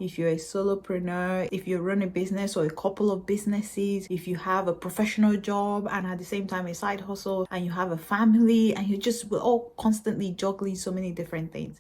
if you're a solopreneur, if you run a business or a couple of businesses, if you have a professional job and at the same time a side hustle, and you have a family, and we're all constantly juggling so many different things.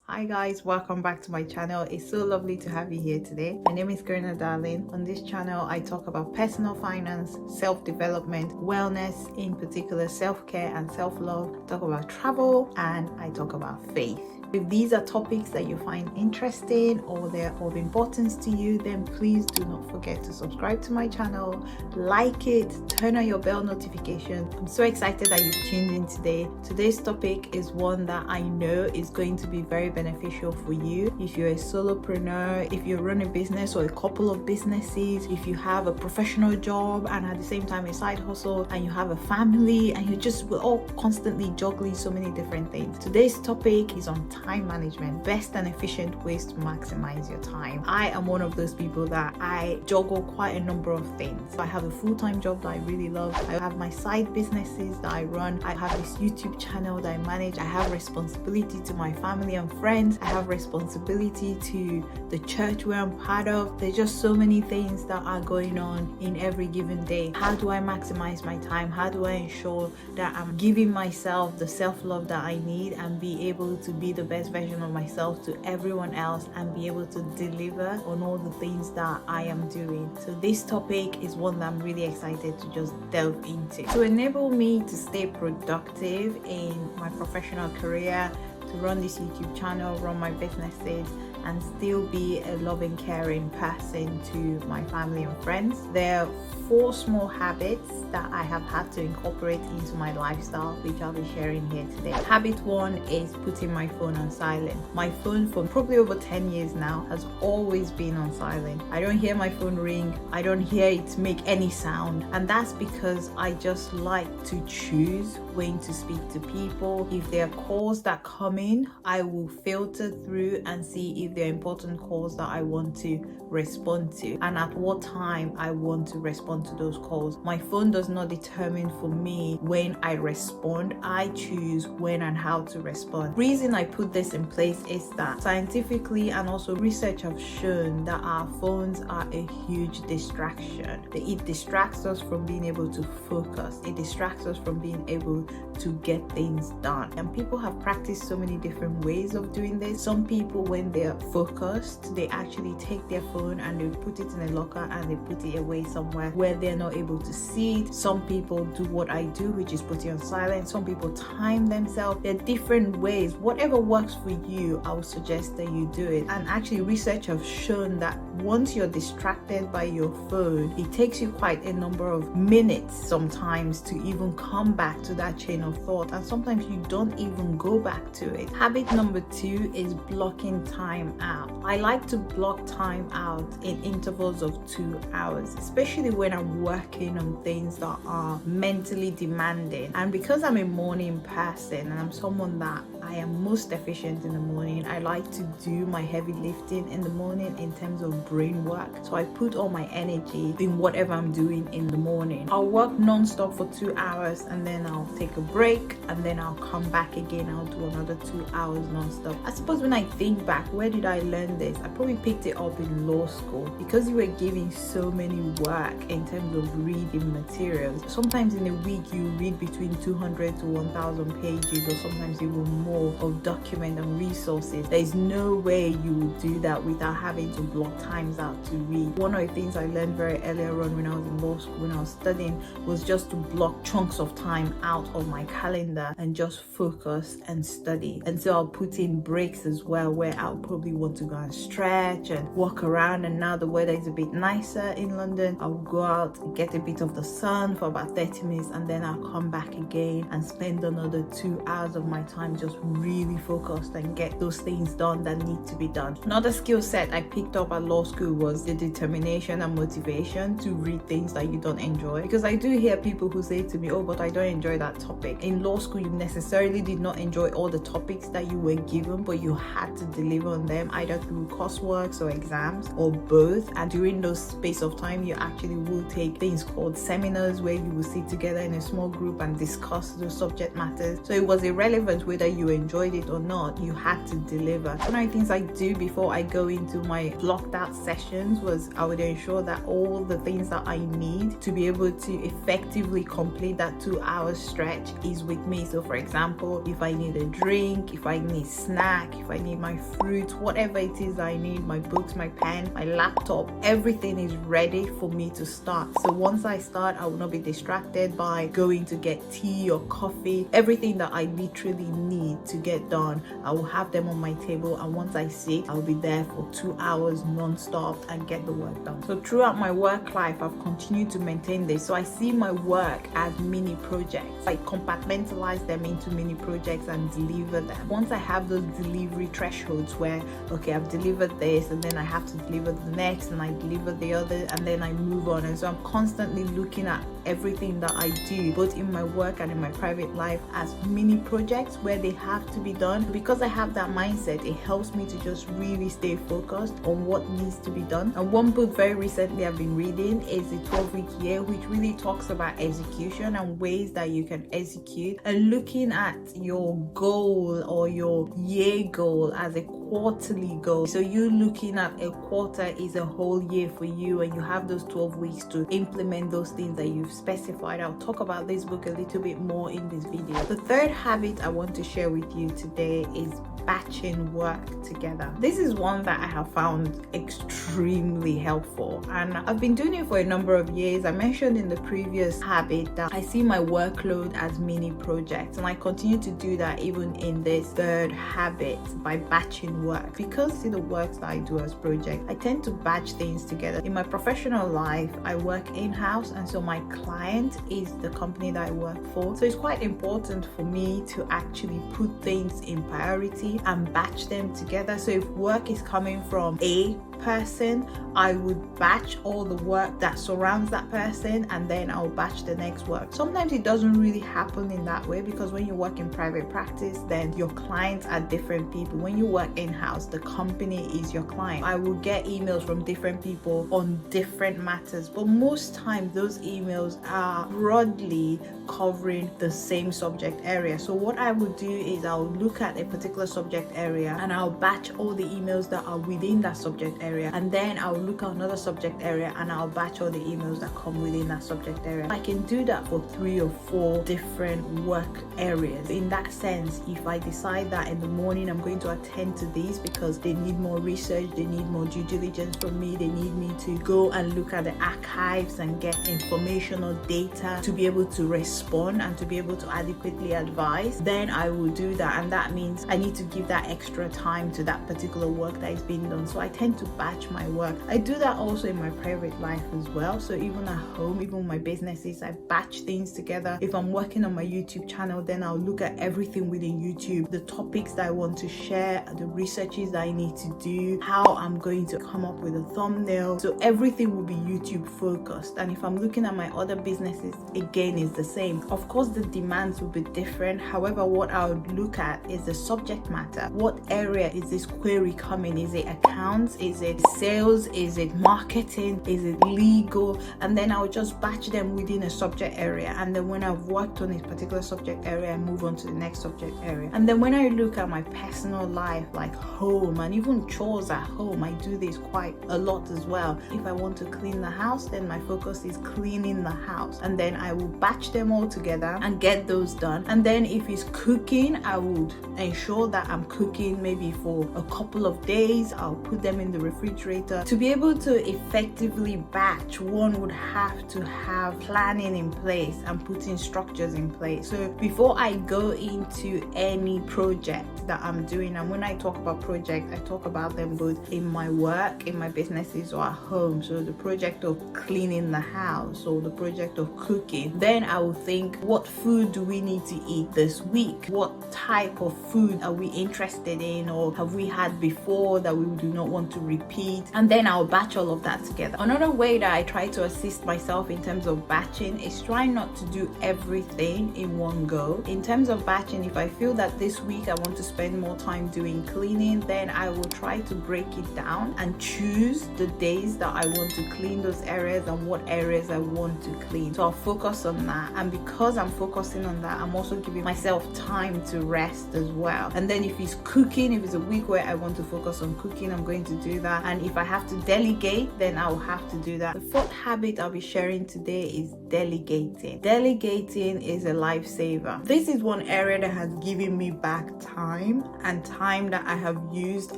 Hi guys, welcome back to my channel. It's so lovely to have you here today. My name is Carina, darling. On this channel I talk about personal finance, self-development, wellness, in particular self-care and self-love. I talk about travel, and I talk about faith. If these are topics that you find interesting or they're of importance to you, then please do not forget to subscribe to my channel, like it, turn on your bell notification. I'm so excited that you've tuned in today. Today's topic is one that I know is going to be very beneficial for you. If you're a solopreneur, if you run a business or a couple of businesses, if you have a professional job and at the same time a side hustle, and you have a family, and we're all constantly juggling so many different things. Today's topic is on time management, best and efficient ways to maximize your time. I am one of those people that I juggle quite a number of things. I have a full-time job that I really love. I have my side businesses that I run. I have this YouTube channel that I manage. I have responsibility to my family and friends. I have responsibility to the church where I'm part of. There's just so many things that are going on in every given day. How do I maximize my time? How do I ensure that I'm giving myself the self-love that I need and be able to be the best version of myself to everyone else and be able to deliver on all the things that I am doing? So this topic is one that I'm really excited to just delve into. To enable me to stay productive in my professional career, to run this YouTube channel, run my businesses, and still be a loving, caring person to my family and friends, there are 4 small habits that I have had to incorporate into my lifestyle, which I'll be sharing here today. Habit 1 is putting my phone on silent. My phone for probably over 10 years now has always been on silent. I don't hear my phone ring. I don't hear it make any sound. And that's because I just like to choose when to speak to people. If there are calls that come in, I will filter through and see if there are important calls that I want to respond to and at what time I want to respond to those calls. My phone does not determine for me when I respond. I choose when and how to respond. The reason I put this in place is that scientifically and also research have shown that our phones are a huge distraction. It distracts us from being able to focus. It distracts us from being able to get things done. And people have practiced so many different ways of doing this. Some people, when they're focused, they actually take their phone and they put it in a locker and they put it away somewhere where they're not able to see it. Some people do what I do, which is put it on silent. Some people time themselves. There are different ways. Whatever works for you, I would suggest that you do it. And actually, research have shown that once you're distracted by your phone, it takes you quite a number of minutes sometimes to even come back to that chain of thought, and sometimes you don't even go back to it. Habit number 2 is blocking time out. I like to block time out in intervals of 2 hours, especially when I'm working on things that are mentally demanding. And because I'm a morning person and I'm someone that I am most efficient in the morning, I like to do my heavy lifting in the morning in terms of brain work. So I put all my energy in whatever I'm doing in the morning. I'll work non-stop for 2 hours and then I'll take a break and then I'll come back again. I'll do another 2 hours non-stop. I suppose when I think back, where did I learn this? I probably picked it up in law school because you were giving so many work in terms of reading materials. Sometimes in a week you read between 200 to 1,000 pages, or sometimes even more of document and resources. There is no way you would do that without having to block times out to read. One of the things I learned very earlier on when I was in law school, when I was studying, was just to block chunks of time out of my calendar and just focus and study. And so I'll put in breaks as well, where I'll probably want to go and stretch and walk around. And now the weather is a bit nicer in London, I'll go out and get a bit of the sun for about 30 minutes, and then I'll come back again and spend another 2 hours of my time just really focused and get those things done that need to be done. Another skill set I picked up at law school was the determination and motivation to read things that you don't enjoy, because I do hear people who say to me, oh, but I don't enjoy that topic. In law school, you necessarily did not enjoy all the topics that you were given, but you had to deliver on them either through coursework or exams or both. And during those space of time, you actually will take things called seminars where you will sit together in a small group and discuss those subject matters. So it was irrelevant whether you enjoyed it or not, you had to deliver. One of the things I do before I go into my blocked out sessions was I would ensure that all the things that I need to be able to effectively complete that 2-hour stretch is with me. So for example, if I need a drink, if I need snack, if I need my fruit, whatever it is I need, my books, my pen, my laptop, everything is ready for me to start. So once I start, I will not be distracted by going to get tea or coffee. Everything that I literally need to get done, I will have them on my table, and once I sit, I'll be there for 2 hours non-stop and get the work done. So throughout my work life, I've continued to maintain this. So I see my work as mini projects. I compartmentalize them into mini projects and deliver them. Once I have those delivery thresholds where, okay, I've delivered this and then I have to deliver the next and I deliver the other and then I move on. And so I'm constantly looking at everything that I do, both in my work and in my private life, as mini projects where they have to be done. Because I have that mindset, it helps me to just really stay focused on what needs to be done. And one book very recently I've been reading is the 12-week year, which really talks about execution and ways that you can execute, and looking at your goal or your year goal as a quarterly goal. So you looking at a quarter is a whole year for you, and you have those 12 weeks to implement those things that you've specified. I'll talk about this book a little bit more in this video. The third habit I want to share with you today is batching work together. This is one that I have found extremely helpful, and I've been doing it for a number of years. I mentioned in the previous habit that I see my workload as mini projects, and I continue to do that even in this third habit by batching work. Because the works that I do as projects, I tend to batch things together. In my professional life, I work in-house, and so my client is the company that I work for. So it's quite important for me to actually put things in priority and batch them together. So if work is coming from a person, I would batch all the work that surrounds that person, and then I'll batch the next work. Sometimes it doesn't really happen in that way, because when you work in private practice, then your clients are different people. When you work in-house, the company is your client. I will get emails from different people on different matters, but most times those emails are broadly covering the same subject area. So what I would do is I'll look at a particular subject area and I'll batch all the emails that are within that subject area, and then I'll look at another subject area and I'll batch all the emails that come within that subject area. I can do that for 3 or 4 different work areas. In that sense, if I decide that in the morning I'm going to attend to these because they need more research, they need more due diligence from me, they need me to go and look at the archives and get information or data to be able to respond and to be able to adequately advise, then I will do that. And that means I need to give that extra time to that particular work that is being done. So I tend to batch my work. I do that also in my private life as well. So even at home, even my businesses, I batch things together. If I'm working on my YouTube channel, then I'll look at everything within YouTube, the topics that I want to share, the researches that I need to do, how I'm going to come up with a thumbnail. So everything will be YouTube focused. And if I'm looking at my other businesses, again, it's the same. Of course, the demands will be different. However, what I would look at is the subject matter. What area is this query coming? Is it accounts? Is it sales? Is it marketing? Is it legal? And then I'll just batch them within a subject area. And then when I've worked on a particular subject area, I move on to the next subject area. And then when I look at my personal life, like home and even chores at home, I do this quite a lot as well. If I want to clean the house, then my focus is cleaning the house. And then I will batch them all together and get those done. And then if it's cooking, I would ensure that I'm cooking maybe for a couple of days. I'll put them in the refrigerator. To be able to effectively batch, one would have to have planning in place and putting structures in place. So before I go into any project that I'm doing, and when I talk about projects, I talk about them both in my work, in my businesses, or at home. So the project of cleaning the house or the project of cooking, then I will think, what food do we need to eat this week? What type of food are we interested in, or have we had before that we do not want to repeat, and then I'll batch all of that together. Another way that I try to assist myself in terms of batching is trying not to do everything in one go. In terms of batching, if I feel that this week I want to spend more time doing cleaning, then I will try to break it down and choose the days that I want to clean those areas and what areas I want to clean. So I'll focus on that, and because I'm focusing on that, I'm also giving myself time to rest as well. And then if it's cooking, if it's a week where I want to focus on cooking, I'm going to do that. And if I have to delegate, then I'll have to do that. The fourth habit I'll be sharing today is delegating. Delegating is a lifesaver. This is one area that has given me back time, and time that I have used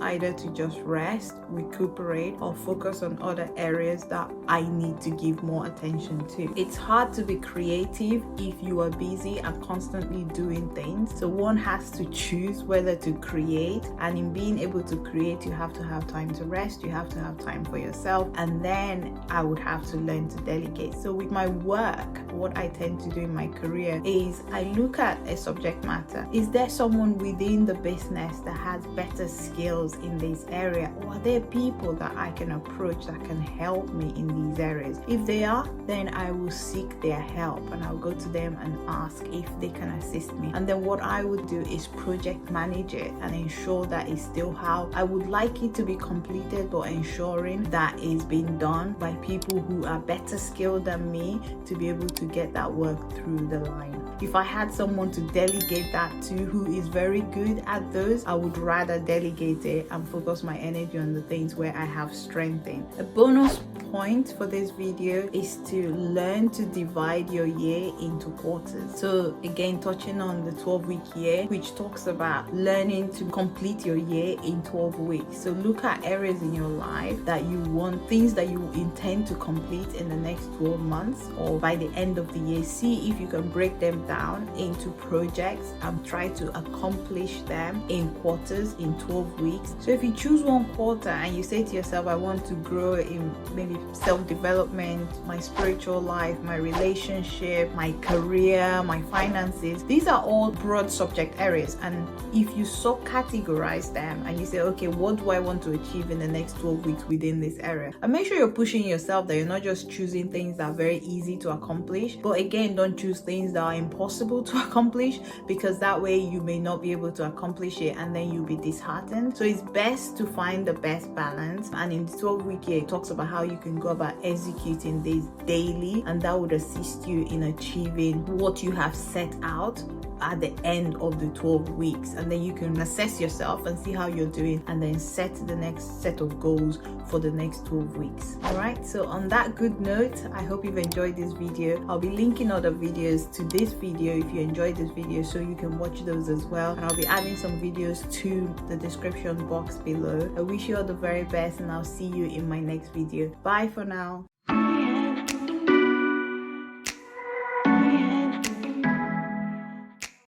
either to just rest, recuperate, or focus on other areas that I need to give more attention to. It's hard to be creative if you are busy and constantly doing things. So one has to choose whether to create, and in being able to create, you have to have time to rest, you have to have time for yourself, and then I would have to learn to delegate. So with my work, what I tend to do in my career is I look at a subject matter. Is there someone within the business that has better skills in this area, or are there people that I can approach that can help me in these areas? If they are, then I will seek their help and I'll go to them and ask if they can assist me. And then what I would do is project manage it and ensure that it's still how I would like it to be completed, but ensuring that it's being done by people who are better skilled than me to be able to get that work through the line. If I had someone to delegate that to who is very good at those, I would rather delegate it and focus my energy on the things where I have strength in. A bonus point for this video is to learn to divide your year into quarters. So again, touching on the 12-week year, which talks about learning to complete your year in 12 weeks. So look at areas in your life that you want, things that you intend to complete in the next 12 months or by the end of the year. See if you can break them down into projects and try to accomplish them in quarters in 12 weeks. So if you choose one quarter and you say to yourself, I want to grow in maybe self-development, my spiritual life, my relationship, my career, my finances, these are all broad subject areas. And if you sub-categorize them and you say, okay, what do I want to achieve in the next 12 weeks within this area? And make sure you're pushing yourself, that you're not just choosing things that are very easy to accomplish. But again, don't choose things that are impossible to accomplish, because that way you may not be able to accomplish it and then you'll be disheartened. So it's best to find the best balance. And in the 12-week year, it talks about how you can go about executing this daily, and that would assist you in achieving what you have set out at the end of the 12 weeks. And then you can assess yourself and see how you're doing, and then set the next set of goals for the next 12 weeks. All right, so on that good note, I hope you've enjoyed this video. I'll be linking other videos to this video if you enjoyed this video, so you can watch those as well, and I'll be adding some videos to the description box below. I wish you all the very best, and I'll see you in my next video. Bye for now.